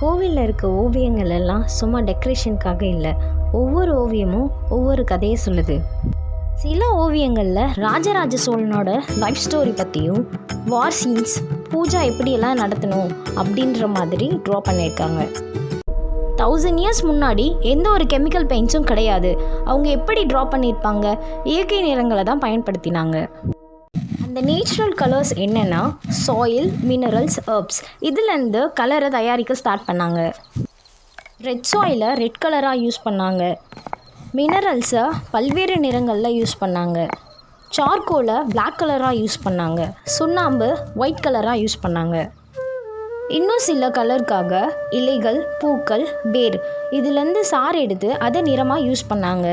கோவிலில் இருக்க ஓவியங்கள் எல்லாம் சும்மா டெக்கரேஷனுக்காக இல்லை, ஒவ்வொரு ஓவியமும் ஒவ்வொரு கதையை சொல்லுது. சில ஓவியங்களில் ராஜராஜ சோழனோட லைஃப் ஸ்டோரி பற்றியும், வார் சீன்ஸ், பூஜா எப்படியெல்லாம் நடத்தணும் அப்படின்ற மாதிரி ட்ரா பண்ணியிருக்காங்க. 1000 இயர்ஸ் முன்னாடி எந்த ஒரு கெமிக்கல் பெயிண்ட்ஸும் கிடையாது. அவங்க எப்படி ட்ரா பண்ணியிருப்பாங்க? இயற்கை நிறங்களை தான் பயன்படுத்தினாங்க. அந்த நேச்சுரல் கலர்ஸ் என்னென்னா சாயில், மினரல்ஸ், ஹெர்ப்ஸ், இதுலேருந்து கலரை தயாரிக்க ஸ்டார்ட் பண்ணாங்க. ரெட் சாயிலை ரெட் கலராக யூஸ் பண்ணாங்க. மினரல்ஸை பல்வேறு நிறங்களில் யூஸ் பண்ணாங்க. சார்கோலை பிளாக் கலராக யூஸ் பண்ணாங்க. சுண்ணாம்பு ஒயிட் கலராக யூஸ் பண்ணாங்க. இன்னும் சில கலருக்காக இலைகள், பூக்கள், வேர் இதுலேருந்து சாறு எடுத்து அதை நிறமாக யூஸ் பண்ணாங்க.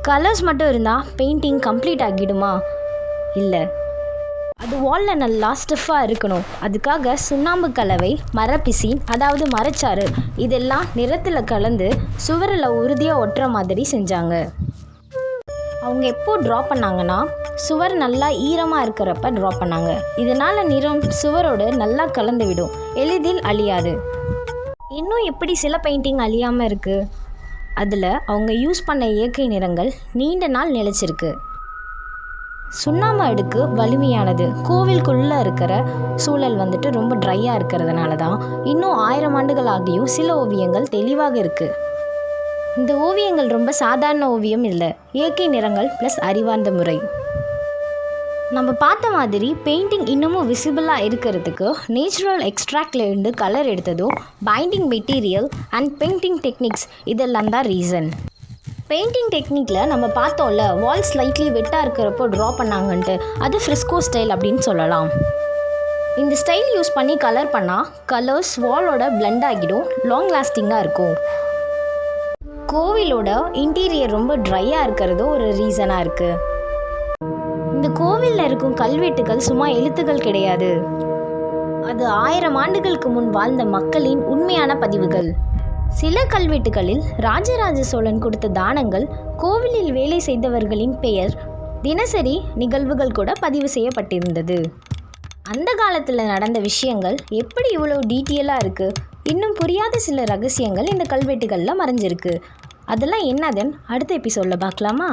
கலர்ஸ் மட்டும் இருந்தால் பெயிண்டிங் கம்ப்ளீட் ஆகிடுமா? இல்லை, அது வாலில் நல்லா ஸ்டிஃபாக இருக்கணும். அதுக்காக சுண்ணாம்பு கலவை, மரப்பிசின் அதாவது மரச்சாறு இதெல்லாம் நிறத்தில் கலந்து சுவரில் உறுதியாக ஒட்டுற மாதிரி செஞ்சாங்க. அவங்க எப்போ ட்ரா பண்ணாங்கன்னா சுவர் நல்லா ஈரமாக இருக்கிறப்ப ட்ரா பண்ணாங்க. இதனால் நிறம் சுவரோடு நல்லா கலந்து விடும், எளிதில் அழியாது. இன்னும் எப்படி சில பெயிண்டிங் அழியாமல் இருக்குது? அதில் அவங்க யூஸ் பண்ண இயற்கை நிறங்கள் நீண்ட நாள் நிலைச்சிருக்கு. சுண்ணாம்பு அடுக்கு வலிமையானது. கோவிலுக்குள்ளே இருக்கிற சூழல் ரொம்ப ட்ரையாக இருக்கிறதுனால தான் இன்னும் 1000 ஆண்டுகள் ஆகியும் சில ஓவியங்கள் தெளிவாக இருக்குது. இந்த ஓவியங்கள் ரொம்ப சாதாரண ஓவியம் இல்லை, இயற்கை நிறங்கள் ப்ளஸ் அறிவார்ந்த முறை. நம்ம பார்த்த மாதிரி பெயிண்டிங் இன்னமும் விசிபிளாக இருக்கிறதுக்கு நேச்சுரல் எக்ஸ்ட்ராக்ட்லேருந்து கலர் எடுத்ததும், binding material and painting techniques இதெல்லாம் தான் ரீசன். பெயிண்டிங் டெக்னிக்கில் நம்ம பார்த்தோம்ல, வால் ஸ்லைட்லி வெட்டாக இருக்கிறப்போ ட்ரா பண்ணாங்கன்ட்டு, அது ஃப்ரிஸ்கோ ஸ்டைல் அப்படின்னு சொல்லலாம். இந்த ஸ்டைல் யூஸ் பண்ணி கலர் பண்ணால் கலர்ஸ் வாலோட பிளெண்ட் ஆகிடும், லாங் லாஸ்டிங்காக இருக்கும். கோவிலோட இன்டீரியர் ரொம்ப ட்ரையாக இருக்கிறது ஒரு ரீசனாக இருக்குது. இந்த கோவிலில் இருக்கும் கல்வெட்டுகள் சும்மா எழுத்துக்கள் கிடையாது, அது 1000 ஆண்டுகளுக்கு முன் வாழ்ந்த மக்களின் உண்மையான பதிவுகள். சில கல்வெட்டுகளில் ராஜராஜ சோழன் கொடுத்த தானங்கள், கோவிலில் வேலை செய்தவர்களின் பெயர், தினசரி நிகழ்வுகள் கூட பதிவு செய்யப்பட்டிருந்தது. அந்த காலத்தில் நடந்த விஷயங்கள் எப்படி இவ்வளோ டீட்டெயிலாக இருக்குது? இன்னும் புரியாத சில ரகசியங்கள் இந்த கல்வெட்டுகளில் மறைஞ்சிருக்கு. அதெல்லாம் என்னதுன்னு அடுத்த எபிசோடில் பார்க்கலாமா?